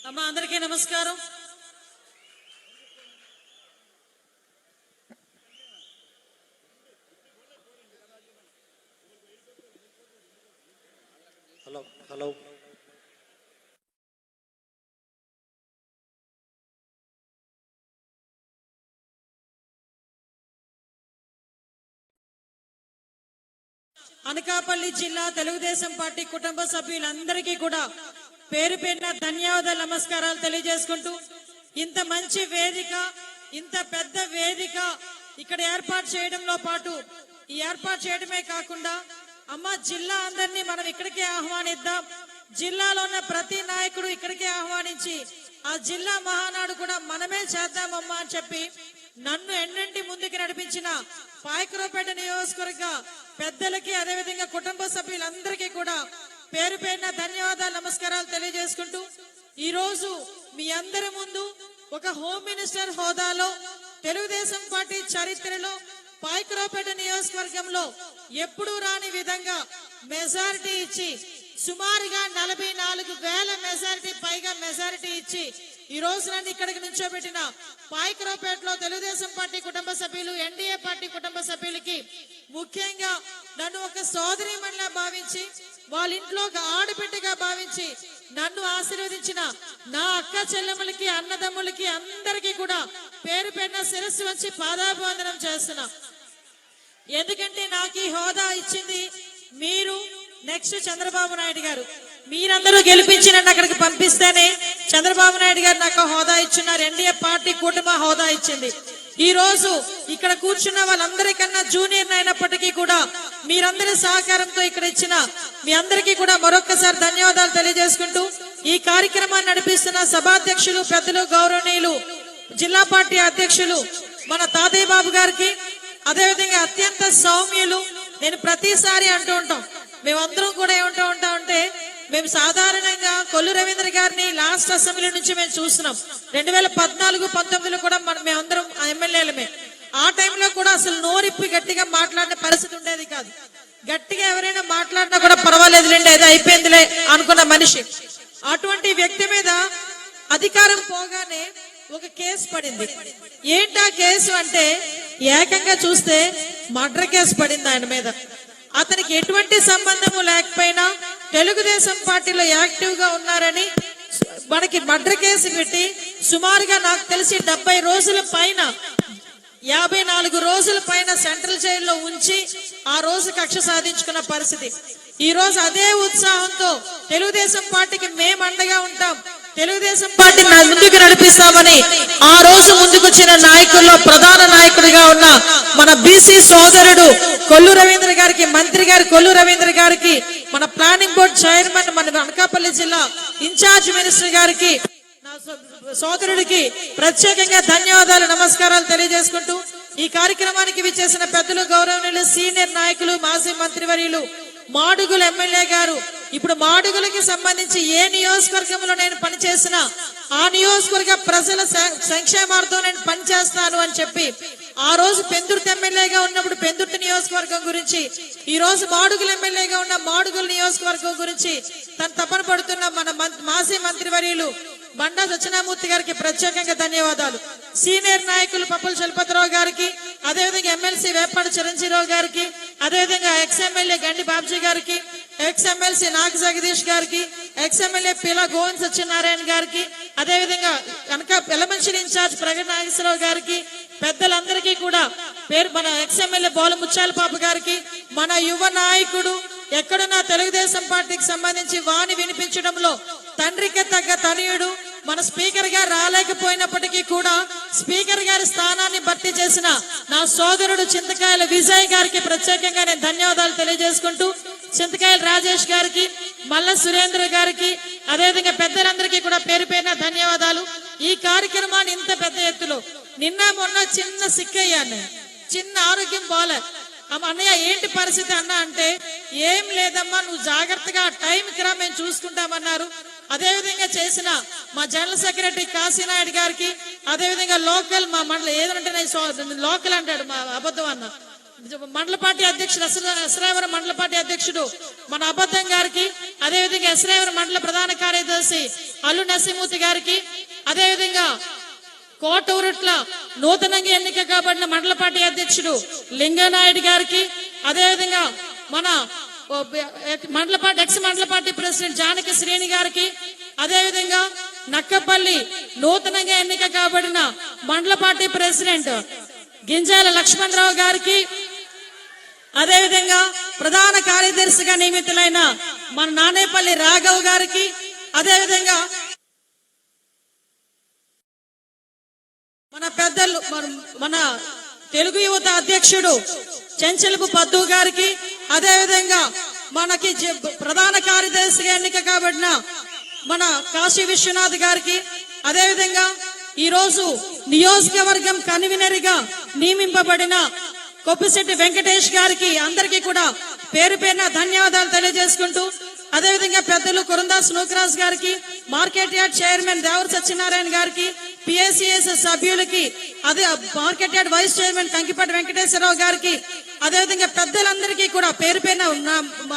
అమ్మ అందరికీ నమస్కారం. హలో అనకాపల్లి జిల్లా తెలుగుదేశం పార్టీ కుటుంబ సభ్యులందరికీ కూడా పేరు పేరున ధన్యవాదాలు, నమస్కారాలు తెలియజేసుకుంటూ ఇంత మంచి వేదిక, ఇంత పెద్ద వేదిక ఇక్కడ ఏర్పాటు చేయడంలో పాటు ఈ ఏర్పాటు చేయడమే కాకుండా అమ్మ జిల్లా అందరినీ మనం ఇక్కడికే ఆహ్వానిద్దాం. జిల్లాలో ఉన్న ప్రతి నాయకుడు ఇక్కడికే ఆహ్వానించి ఆ జిల్లా మహానాడు కూడా మనమే చేద్దామమ్మా అని చెప్పి నన్ను ఎన్నంటి ముందుకు నడిపించిన పాయకరావుపేట నియోజకవర్గ పెద్దలకి, అదేవిధంగా కుటుంబ సభ్యులందరికీ కూడా పేరు పేరున ధన్యవాదాలు, నమస్కారాలు తెలియజేసుకుంటూ ఈ రోజు మీ అందరి ముందు ఒక హోమ్ మినిస్టర్ హోదాలో తెలుగుదేశం పార్టీ చరిత్రలో పాయకరావుపేట నియోజకవర్గంలో ఎప్పుడూ రాని విధంగా మెజారిటీ ఇచ్చి సుమారుగా 44,000 మెజారిటీ పైగా మెజారిటీ ఇచ్చి ఈ రోజు నన్ను ఇక్కడికి నుంచోబెట్టిన పాయకరావుపేటలో తెలుగుదేశం పార్టీ కుటుంబ సభ్యులు, ఎన్డీఏ పార్టీ కుటుంబ సభ్యులకి, ముఖ్యంగా నన్ను ఒక సోదరీమణిలా భావించి వాళ్ళ ఇంట్లో ఒక ఆడబిడ్డగా భావించి నన్ను ఆశీర్వదించిన నా అక్క చెల్లెమ్మలకి, అన్నదమ్ములకి అందరికీ కూడా పేరు పేరున శిరస్సు వచ్చి పాదాభివందనం చేస్తున్నా. ఎందుకంటే నాకు ఈ హోదా ఇచ్చింది మీరు, నెక్స్ట్ చంద్రబాబు నాయుడు గారు. మీరందరూ గెలిపించి నన్ను అక్కడికి పంపిస్తేనే చంద్రబాబు నాయుడు గారు నాకు హోదా ఇచ్చున్నారు. ఎన్డీఏ పార్టీ కూటమి హోదా ఇచ్చింది. ఈ రోజు ఇక్కడ కూర్చున్న వాళ్ళందరికన్నా జూనియర్ అయినప్పటికీ కూడా మీరందరి సహకారంతో ఇక్కడ ఇచ్చిన మీ అందరికీ కూడా మరొక్కసారి ధన్యవాదాలు తెలియజేసుకుంటూ ఈ కార్యక్రమాన్ని నడిపిస్తున్న సభాధ్యక్షులు, పెద్దలు, గౌరవనీయులు, జిల్లా పార్టీ అధ్యక్షులు మన తాతయ్య బాబు గారికి, అదేవిధంగా అత్యంత సౌమ్యులు, నేను ప్రతిసారి అంటూ ఉంటాం, మేమందరం కూడా ఏమంటూ ఉంటామంటే మేము సాధారణంగా కొల్లు రవీంద్ర గారిని లాస్ట్ అసెంబ్లీ నుంచి మేము చూస్తున్నాం. 2014-19 కూడా మేమందరం ఎమ్మెల్యేలమే. ఆ టైంలో కూడా అసలు నోరిప్పి గట్టిగా మాట్లాడిన పరిస్థితి ఉండేది కాదు. గట్టిగా ఎవరైనా మాట్లాడినా కూడా పర్వాలేదులేండి, ఏదో అయిపోయిందిలే అనుకున్న మనిషి. అటువంటి వ్యక్తి మీద అధికారం పోగానే ఒక కేసు పడింది. ఏంటా కేసు అంటే ఏకంగా చూస్తే మర్డర్ కేసు పడింది ఆయన మీద. అతనికి ఎటువంటి సంబంధము లేకపోయినా తెలుగుదేశం పార్టీలో యాక్టివ్ గా ఉన్నారని మనకి మర్డర్ కేసు పెట్టి సుమారుగా నాకు తెలిసి 70 రోజుల పైన, 54 రోజుల పైన సెంట్రల్ జైల్లో ఉంచి ఆ రోజు కక్ష సాధించుకున్న పరిస్థితి. ఈ రోజు అదే ఉత్సాహంతో తెలుగుదేశం పార్టీకి మేము అండగా ఉంటాం, తెలుగుదేశం పార్టీ ముందుకు నడిపిస్తామని ఆ రోజు ముందుకొచ్చిన నాయకుల్లో ప్రధాన నాయకుడిగా ఉన్న మన బీసీ సోదరుడు కొల్లు రవీంద్ర గారికి, మంత్రి గారు కొల్లు రవీంద్ర గారికి, మన ప్లానింగ్ బోర్డు చైర్మన్, మన అనకాపల్లి జిల్లా ఇన్ఛార్జ్ మినిస్టర్ గారికి, నా సోదరుడికి ప్రత్యేకంగా ధన్యవాదాలు, నమస్కారాలు తెలియజేసుకుంటూ ఈ కార్యక్రమానికి విచ్చేసిన పెద్దలు, గౌరవనీయులు, సీనియర్ నాయకులు, మాజీ మంత్రివర్యులు, మాడుగుల ఎమ్మెల్యే గారు, ఇప్పుడు మాడుగులకి సంబంధించి ఏ నియోజకవర్గంలో నేను పనిచేసినా ఆ నియోజకవర్గ ప్రజల సంక్షేమార్థం నేను పనిచేస్తాను అని చెప్పి ఆ రోజు పెందుర్తి ఎమ్మెల్యేగా ఉన్నప్పుడు పెందుర్తి నియోజకవర్గం గురించి, ఈ రోజు మాడుగుల ఎమ్మెల్యేగా ఉన్న మాడుగుల నియోజకవర్గం గురించి తను తపన పడుతున్న మన మాజీ మంత్రివర్యులు బండా సత్యనామూర్తి గారికి ప్రత్యేకంగా ధన్యవాదాలు. సీనియర్ నాయకులు పప్పుల చలపతిరావు గారికి, అదేవిధంగా ఎమ్మెల్సీ వేపాడు చిరంజీరావు గారికి, అదేవిధంగా ఎక్స్ ఎమ్మెల్యే గండి బాబ్జీ గారికి, ఎక్స్ ఎమ్మెల్సీ నాగ జగదీష్ గారికి, ఎక్స్ ఎమ్మెల్యే పిలా గోవింద్ సత్యనారాయణ గారికి, అదేవిధంగా కనుక ఎలమంచిలి ఇన్ఛార్జ్ ప్రగతి నాగేశ్వరరావు గారికి, పెద్దలందరికీ కూడా పేరు, మన ఎక్స్ ఎమ్మెల్యే బోల ముత్యాల పాప గారికి, మన యువ నాయకుడు ఎక్కడున్నా తెలుగుదేశం పార్టీకి సంబంధించి వాణి వినిపించడంలో తండ్రికి తగ్గ తనయుడు, మన స్పీకర్ గారు రాలేకపోయినప్పటికీ కూడా స్పీకర్ గారి స్థానాన్ని భర్తీ చేసిన నా సోదరుడు చింతకాయల విజయ్ గారికి ప్రత్యేకంగా నేను ధన్యవాదాలు తెలియజేసుకుంటూ చింతకాయల రాజేష్ గారికి, మల్ల సురేంద్ర గారికి, అదేవిధంగా పెద్దలందరికీ కూడా పేరు పేరున ధన్యవాదాలు. ఈ కార్యక్రమాన్ని ఇంత పెద్ద ఎత్తులో నిన్న మొన్న చిన్న సిక్కయ్యాను, చిన్న ఆరోగ్యం బాలే. అన్నయ్య ఏంటి పరిస్థితి అన్న అంటే ఏం లేదమ్మా, నువ్వు జాగ్రత్తగా టైంకి రా, మేము చూసుకుంటామన్నారు. అదేవిధంగా చేసిన మా జనరల్ సెక్రటరీ కాశీనాయుడు గారికి, అదేవిధంగా లోకల్ మా మండలి ఏదంటే లోకల్ అంటాడు మా అబద్ధం అన్న మండల పార్టీ అధ్యక్షుడు ఎస్రాయవరం మండల పార్టీ అధ్యక్షుడు మన అబద్ధం గారికి, అదేవిధంగా ఎస్రాయవరం మండల ప్రధాన కార్యదర్శి అల్లు నరసింహమూర్తి గారికి, అదేవిధంగా కోటూరుట్ల నూతనంగా ఎన్నిక కాబడిన మండల పార్టీ అధ్యక్షుడు లింగనాయుడు గారికి, అదేవిధంగా మన మండల పార్టీ ఎక్స్ మండల పార్టీ ప్రెసిడెంట్ జానకి శ్రేణి గారికి, అదేవిధంగా నక్కపల్లి నూతనంగా ఎన్నిక కాబడిన మండల పార్టీ ప్రెసిడెంట్ గింజాల లక్ష్మణరావు గారికి, అదేవిధంగా ప్రధాన కార్యదర్శిగా నియమితులైన మన నానేపల్లి రాఘవ్ గారికి, అదేవిధంగా మన పెద్దలు మన తెలుగు యువత అధ్యక్షుడు చెంచలపు పద్దు గారికి, అదేవిధంగా మనకి ప్రధాన కార్యదర్శిగా ఎన్నిక కాబడిన మన కాశీ విశ్వనాథ్ గారికి, అదేవిధంగా ఈ రోజు నియోజకవర్గం కన్వీనర్ గా నియమింపబడిన కొప్పిశెట్టి వెంకటేష్ గారికి అందరికీ కూడా పేరు పేరున ధన్యవాదాలు తెలియజేసుకుంటూ, అదేవిధంగా పెద్దలు కురందాస్ నూకరాజ్ గారికి, market yard chairman Devara Satyanarayana గారికి, పిఎస్సిఎస్ సభ్యులకి, అదే market yard vice chairman Kankipati Venkateswararao గారికి, అదేవిధంగా పెద్దలందరికీ కూడా పేరు పేరున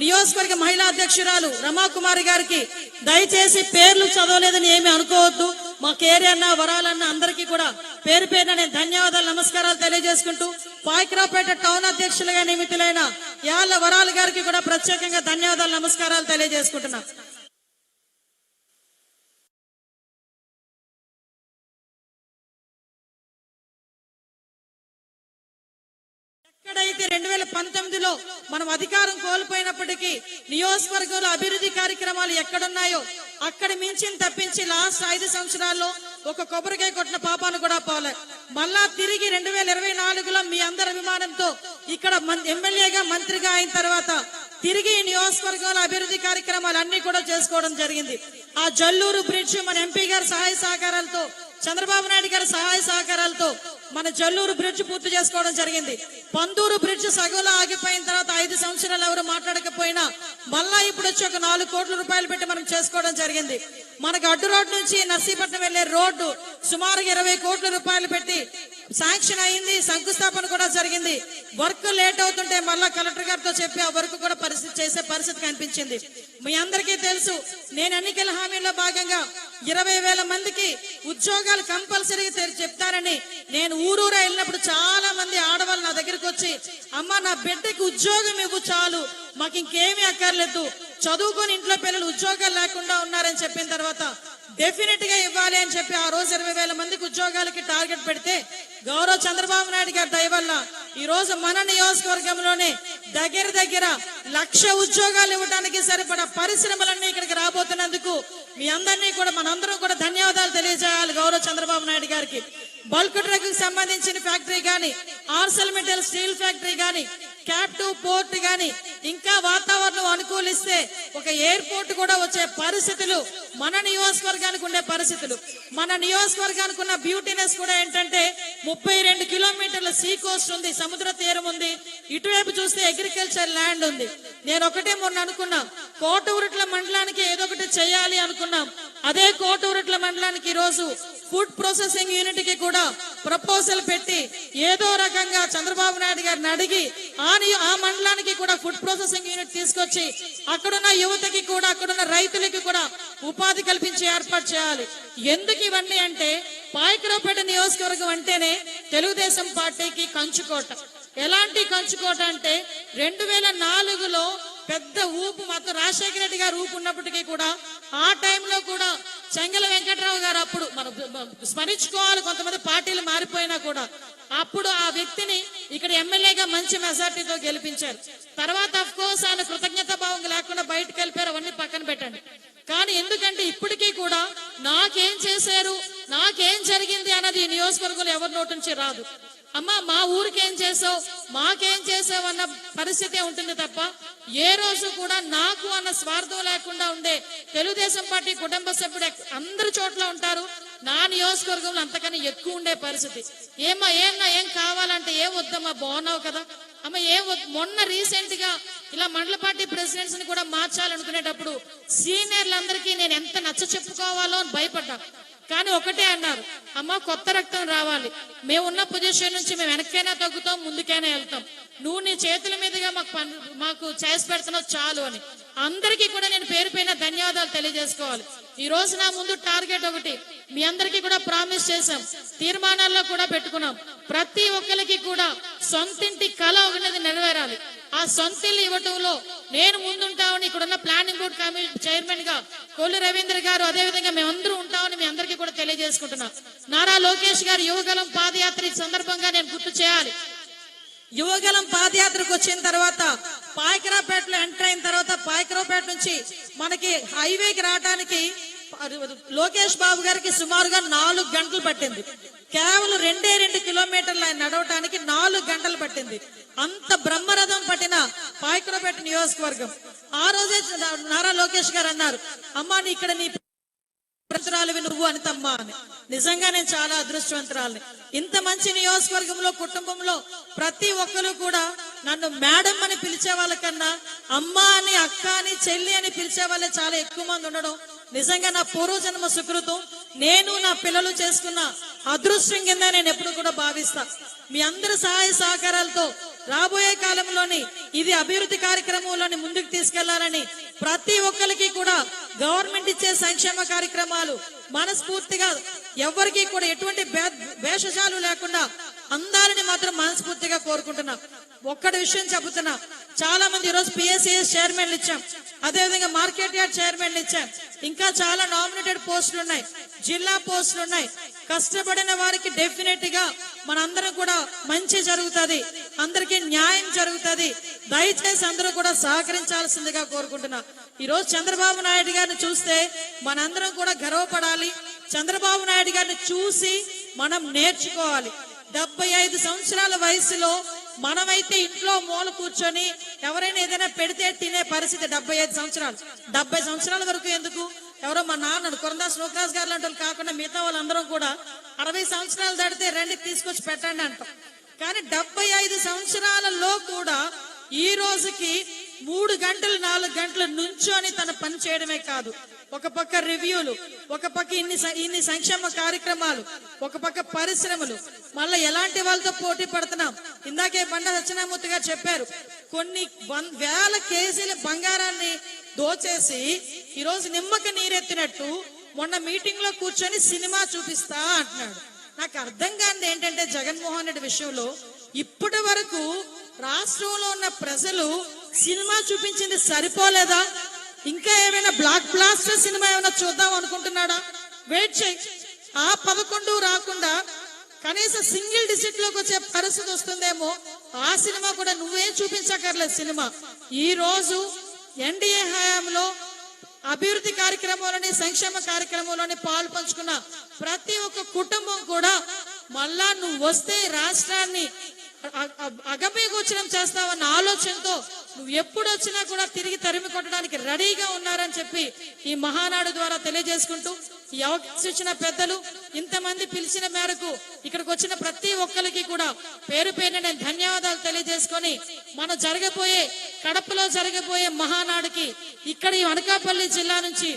నియోజకవర్గ మహిళా అధ్యక్షురాలు రమాకుమారి గారికి, దయచేసి పేర్లు చదవలేదని ఏమి అనుకోవద్దు. మా కేరియన్న వరాలన్న అందరికీ కూడా పేరు పేరున నేను ధన్యవాదాలు నమస్కారాలు తెలియజేసుకుంటూ, పాయకరావుపేట టౌన్ అధ్యక్షులుగా నియమితులైన యాళ్ళ వరాల గారికి కూడా ప్రత్యేకంగా ధన్యవాదాలు నమస్కారాలు తెలియజేసుకుంటున్నా. ఎక్కడైతే 2019లో మనం అధికారం కోల్పోయినప్పటికీ నియోజకవర్గంలో అభివృద్ధి కార్యక్రమాలు ఎక్కడున్నాయో అక్కడ మించిన తప్పించి లాస్ట్ 5 సంవత్సరాల్లో ఒక కొబ్బరికాయ కొట్టిన పాపాను కూడా పోలే. మళ్ళా తిరిగి 2024లో మీ అందరి అభిమానంతో ఇక్కడ ఎమ్మెల్యేగా మంత్రిగా అయిన తర్వాత తిరిగి నియోజకవర్గంలో అభివృద్ధి కార్యక్రమాలు అన్ని కూడా చేసుకోవడం జరిగింది. ఆ జల్లూరు బ్రిడ్జ్ మన ఎంపీ గారి సహాయ సహకారాలతో, చంద్రబాబు నాయుడు గారి సహాయ సహకారాలతో మన జల్లూరు బ్రిడ్జ్ పూర్తి చేసుకోవడం జరిగింది. పందూరు బ్రిడ్జ్ సగంలో ఆగిపోయిన తర్వాత 5 సంవత్సరాలు ఎవరు మాట్లాడకపోయినా మళ్ళా ఇప్పుడు వచ్చి ఒక 4 కోట్ల రూపాయలు పెట్టి మనం చేసుకోవడం జరిగింది. మనకు అడ్డు రోడ్ నుంచి నర్సీపట్నం వెళ్లే రోడ్డు సుమారు 20 కోట్ల రూపాయలు పెట్టి శాంక్షన్ అయింది, శంకుస్థాపన కూడా జరిగింది. వర్క్ లేట్ అవుతుంటే మళ్ళా కలెక్టర్ గారితో చెప్పి ఆ వర్క్ కూడా చేసే పరిస్థితి కనిపించింది. మీ అందరికీ తెలుసు, నేను ఎన్నికల హామీలో భాగంగా 20,000 మందికి ఉద్యోగాలు కంపల్సరీగా చెప్తారని నేను ఊరూరా వెళ్ళినప్పుడు చాలా మంది ఆడవాళ్ళు నా దగ్గరికి వచ్చి, అమ్మ నా బిడ్డకి ఉద్యోగం ఇవ్వు చాలు, మాకు ఇంకేమీ అక్కర్లేదు, చదువుకొని ఇంట్లో పిల్లలు ఉద్యోగాలు లేకుండా ఉన్నారని చెప్పిన తర్వాత డెఫినెట్ గా ఇవ్వాలి అని చెప్పి ఆ రోజు 20,000 మందికి ఉద్యోగాలకి టార్గెట్ పెడితే గౌరవ చంద్రబాబు నాయుడు గారి దయ వల్ల ఈ రోజు మన నియోజకవర్గంలోనే దగ్గర 1,00,000 ఉద్యోగాలు ఇవ్వడానికి సరిపడా పరిశ్రమలన్నీ ఇక్కడికి రాబోతున్నందుకు మీ అందరినీ కూడా మనందరం కూడా ధన్యవాదాలు తెలియజేయాలి గౌరవ చంద్రబాబు నాయుడు గారికి. బల్క్ ట్రక్ కి సంబంధించిన ఫ్యాక్టరీ గాని, ఆర్సెల్ మెటల్ స్టీల్ ఫ్యాక్టరీ గాని, క్యాప్టివ్ పోర్ట్ గాని, ఇంకా వాతావరణం అనుకూలిస్తే ఒక ఎయిర్పోర్ట్ కూడా వచ్చే పరిస్థితులు మన నియోజకవర్గానికి ఉండే పరిస్థితులు. మన నియోజకవర్గానికి ఉన్న బ్యూటీనెస్ కూడా ఏంటంటే 32 కిలోమీటర్ల సీ కోస్ట్ ఉంది, సముద్ర తీరం ఉంది. ఇటువైపు చూస్తే అగ్రికల్చర్ ల్యాండ్ ఉంది. నేను ఒకటే మొన్న అనుకున్నా, కోటూరుట్ల మండలానికి ఏదో ఒకటి చేయాలి అనుకున్నాం. అదే కోటూరుట్ల మండలానికి ఈ రోజు ఫుడ్ ప్రాసెసింగ్ యూనిట్ కి కూడా ప్రపోజల్ పెట్టి ఏదో రకంగా చంద్రబాబు నాయుడు గారిని అడిగి ఆ మండలానికి కూడా ఫుడ్ ప్రాసెసింగ్ యూనిట్ తీసుకొచ్చి అక్కడున్న యువతకి కూడా, అక్కడున్న రైతులకి కూడా ఉపాధి కల్పించి ఏర్పాటు చేయాలి. ఎందుకు ఇవన్నీ అంటే, పాయకరావుపేట నియోజకవర్గం అంటేనే తెలుగుదేశం పార్టీకి కంచుకోట. ఎలాంటి కంచుకోట అంటే 2004లో పెద్ద ఊపు, మొత్తం రాజశేఖర రెడ్డి గారు ఊపు ఉన్నప్పటికీ కూడా ఆ టైంలో కూడా చెంగల వెంకట్రావు గారు, అప్పుడు మనం స్మరించుకోవాలి, కొంతమంది పార్టీలు మారిపోయినా కూడా అప్పుడు ఆ వ్యక్తిని ఇక్కడ ఎమ్మెల్యేగా మంచి మెజార్టీతో గెలిపించారు. తర్వాత అఫ్ కోర్స్ ఆయన కృతజ్ఞత భావం లేకుండా బయటకు వెళ్ళిపోయారు, అవన్నీ పక్కన పెట్టండి. కానీ ఎందుకంటే ఇప్పటికీ కూడా నాకేం చేశారు, నాకేం జరిగింది అన్నది ఈ నియోజకవర్గంలో ఎవరి నోటి నుంచి రాదు. అమ్మా మా ఊరికి ఏం చేసావు, మాకేం చేసావు అన్న పరిస్థితే ఉంటుంది తప్ప ఏ రోజు కూడా నాకు అన్న స్వార్థం లేకుండా ఉండే తెలుగుదేశం పార్టీ కుటుంబ సభ్యుడు అందరి చోట్ల ఉంటారు. నా నియోజకవర్గంలో అంతకన్నా ఎక్కువ ఉండే పరిస్థితి. ఏం కావాలంటే ఏం వద్దమ్మా, బాగున్నావు కదా అమ్మ, మొన్న రీసెంట్ గా ఇలా మండల పార్టీ ప్రెసిడెంట్స్ ని కూడా మార్చాలనుకునేటప్పుడు సీనియర్లందరికీ నేను ఎంత నచ్చ చెప్పుకోవాలో అని భయపడ్డా. కానీ ఒకటే అన్నారు, అమ్మ కొత్త రక్తం రావాలి, మేము ఉన్న పొజిషన్ నుంచి మేము వెనక్కైనా తగ్గుతాం, ముందుకైనా వెళ్తాం, నువ్వు నీ చేతుల మీదుగా మాకు చేసి పెడుతున్నావు చాలు అని అందరికీ కూడా నేను పేరు పైన ధన్యవాదాలు తెలియజేసుకోవాలి. ఈ రోజు నా ముందు టార్గెట్ ఒకటి, మీ అందరికీ కూడా ప్రామిస్ చేశాం, తీర్మానాల్లో కూడా పెట్టుకున్నాం, ప్రతి ఒక్కరికి కూడా సొంతింటి కళ అనేది నెరవేరాలి. ఆ సొంత ఇల్లు ఇవ్వటంలో నేను ముందుంటామని ఇక్కడున్న ప్లానింగ్ బోర్డు కమిటీ చైర్మన్ గా కొల్లు రవీంద్ర గారు, అదేవిధంగా మేమందరూ ఉంటామని మీ అందరికీ కూడా తెలియజేసుకుంటున్నాం. నారా లోకేష్ గారు యువగలం పాదయాత్ర సందర్భంగా నేను గుర్తు చేయాలి. యువగలం పాదయాత్రకు వచ్చిన తర్వాత పాయకరాపేటలో ఎంటర్ అయిన తర్వాత పాయకరాపేట నుంచి మనకి హైవేకి రావడానికి లోకేష్ బాబు గారికి సుమారుగా 4 గంటలు పట్టింది. కేవలం 2 కిలోమీటర్లు ఆయన నడవటానికి 4 గంటలు పట్టింది. అంత బ్రహ్మరథం పట్టిన పాయకరాపేట నియోజకవర్గం. ఆ రోజే నారా లోకేష్ గారు అన్నారు, అమ్మా నీ ఇక్కడ నీ అదృష్టవంతురాలివి నువ్వు అని తమ్మా అని. నిజంగా నేను చాలా అదృష్టవంతురాలిని. ఇంత మంచి నియోజకవర్గంలో కుటుంబంలో ప్రతి ఒక్కరు కూడా నన్ను మేడం అని పిలిచే వాళ్ళకన్నా అమ్మ అని, అక్క అని, చెల్లి అని పిలిచే వాళ్ళే చాలా ఎక్కువ మంది ఉండడం నిజంగా నా పూర్వజన్మ సుకృతం. నేను నా పిల్లలు చేసుకున్న అదృష్టం కింద నేను ఎప్పుడు కూడా భావిస్తా. మీ అందరి సహాయ సహకారాలతో రాబోయే కాలంలోని ఇది అభివృద్ధి కార్యక్రమంలోని ముందుకు తీసుకెళ్లాలని ప్రతి ఒక్కరికి కూడా గవర్నమెంట్ ఇచ్చే సంక్షేమ కార్యక్రమాలు మనస్ఫూర్తిగా ఎవరికి కూడా ఎటువంటి భేషజాలు లేకుండా అందాలని మాత్రం మనస్ఫూర్తిగా కోరుకుంటున్నా. ఒక్కటి విషయం చెబుతున్నా, చాలా మంది ఈరోజు పిఎస్సిఎస్ చైర్మన్లు ఇచ్చాం, అదేవిధంగా మార్కెట్ యార్డ్ చైర్మన్లు ఇచ్చాం, ఇంకా చాలా నామినేటెడ్ పోస్టులు ఉన్నాయి, జిల్లా పోస్టులు ఉన్నాయి. కష్టపడిన వారికి డెఫినెట్ గా మనందరం కూడా మంచి జరుగుతుంది, అందరికీ న్యాయం జరుగుతుంది. దయచేసి అందరూ కూడా సహకరించాల్సిందిగా కోరుకుంటున్నా. ఈ రోజు చంద్రబాబు నాయుడు గారిని చూస్తే మనందరం కూడా గర్వపడాలి. చంద్రబాబు నాయుడు గారిని చూసి మనం నేర్చుకోవాలి. 75 సంవత్సరాల వయసులో మనమైతే ఇంట్లో మూల కూర్చొని ఎవరైనా ఏదైనా పెడితే తినే పరిస్థితి 75 సంవత్సరాలు. 70 సంవత్సరాల వరకు ఎందుకు, ఎవరో మా నాన్న కొరందాస్ లోకరాజ్ గారు లాంటి వాళ్ళు కాకుండా మిగతా వాళ్ళందరం కూడా 60 సంవత్సరాలు దాటితే రండి తీసుకొచ్చి పెట్టండి అంటాం. కానీ 75 సంవత్సరాలలో కూడా ఈ రోజుకి 3 గంటలు 4 గంటలు నుంచొని తన పని చేయడమే కాదు, ఒక పక్క రివ్యూలు, ఒక పక్క ఇన్ని సంక్షేమ కార్యక్రమాలు, ఒక పక్క పరిశ్రమలు, మళ్ళీ ఎలాంటి వాళ్ళతో పోటీ పడుతున్నాం. ఇందాకే బండా సత్యనారాయణమూర్తి గారు చెప్పారు, కొన్ని వేల కేజీల బంగారాన్ని దోచేసి ఈరోజు నిమ్మకి నీరెత్తినట్టు మొన్న మీటింగ్ లో కూర్చొని సినిమా చూపిస్తా అంటున్నాడు. నాకు అర్థం కానిది ఏంటంటే జగన్మోహన్ రెడ్డి విషయంలో ఇప్పటి వరకు రాష్ట్రంలో ఉన్న ప్రజలు సినిమా చూపించింది సరిపోలేదా, ఇంకా ఏమైనా బ్లాక్ బ్లాస్టర్ సినిమా ఏమైనా చూద్దాం అనుకుంటున్నాడా? వెయిట్ చేయి. ఆ 11 రాకుండా కనీసం సింగిల్ డిజిట్ లోకి వచ్చే పరిస్థితి వస్తుందేమో, ఆ సినిమా కూడా నువ్వే చూపించక్కర్లేదు. సినిమా ఈ రోజు ఎన్డీఏ హయాంలో అభివృద్ధి కార్యక్రమాలని, సంక్షేమ కార్యక్రమంలోని పాలు పంచుకున్న ప్రతి ఒక్క కుటుంబం కూడా మళ్ళా నువ్వు వస్తే రాష్ట్రాన్ని అగపేగోచరం చేస్తావన్న ఆలోచనతో నువ్వు ఎప్పుడు వచ్చినా కూడా తిరిగి తరిమి కొట్టడానికి రెడీగా ఉన్నారని చెప్పి ఈ మహానాడు ద్వారా తెలియజేసుకుంటూ, ఈ అవకాశం ఇచ్చిన పెద్దలు, ఇంతమంది పిలిచిన మేరకు ఇక్కడికి వచ్చిన ప్రతి ఒక్కరికి కూడా పేరు పేరున నేను ధన్యవాదాలు తెలియజేసుకొని, మన కడపలో జరగబోయే మహానాడుకి ఇక్కడ ఈ అనకాపల్లి జిల్లా నుంచి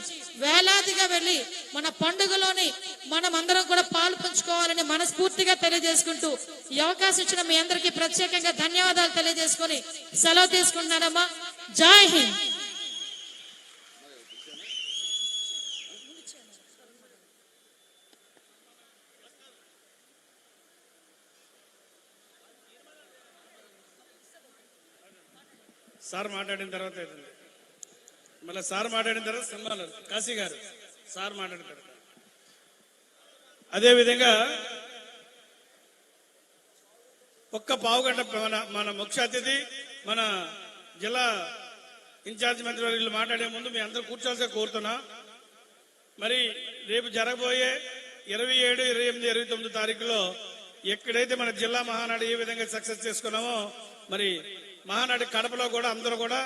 వేలాదిగా వెళ్లి మన పండుగలోని మనం అందరం కూడా పాలు పంచుకోవాలని మనస్ఫూర్తిగా తెలియజేసుకుంటూ, ఈ అవకాశం ఇచ్చిన మీ అందరికీ ప్రత్యేకంగా ధన్యవాదాలు తెలియజేసుకొని సెలవు తీసుకుంటున్నానమ్మా. జై హింద్. సార్ మాట్లాడిన తర్వాత మళ్ళీ సార్ మాట్లాడిన తర్వాత సన్మానాలు కాశీ గారు సార్ మాట్లాడిన తర్వాత అదేవిధంగా ఒక్క పావుగంట మన ముఖ్య అతిథి మన జిల్లా ఇన్ఛార్జ్ మంత్రివర్యులు మాట్లాడే ముందు మీ అందరూ కూర్చోవాల్సి కోరుతున్నా. మరి రేపు జరగబోయే 27, 28, 29 తారీఖులో ఎక్కడైతే మన జిల్లా మహానాడు ఏ విధంగా సక్సెస్ చేసుకున్నామో, మరి మహానాడు కడపలో కూడా అందరూ కూడా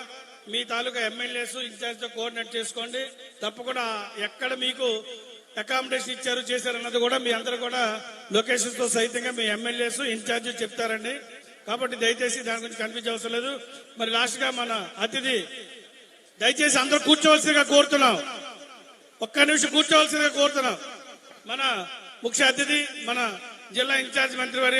మీ తాలూకా ఎమ్మెల్యేస్ ఇన్ఛార్జ్ తో కోఆర్డినేట్ చేసుకోండి. తప్పకుండా ఎక్కడ మీకు అకామిడేషన్ ఇచ్చారు చేశారన్నది కూడా మీ అందరూ కూడా లొకేషన్స్ తో సహితంగా మీ ఎమ్మెల్యేస్ ఇన్ఛార్జ్ చెప్తారండి. కాబట్టి దయచేసి దాని గురించి కన్ఫ్యూజ్ అవసరం లేదు. మరి లాస్ట్ గా మన అతిథి దయచేసి అందరూ కూర్చోవలసిందిగా కోరుతున్నాం. ఒక్క నిమిషం కూర్చోవలసిందిగా కోరుతున్నాం. మన ముఖ్య అతిథి మన జిల్లా ఇన్ఛార్జ్ మంత్రివర్యులు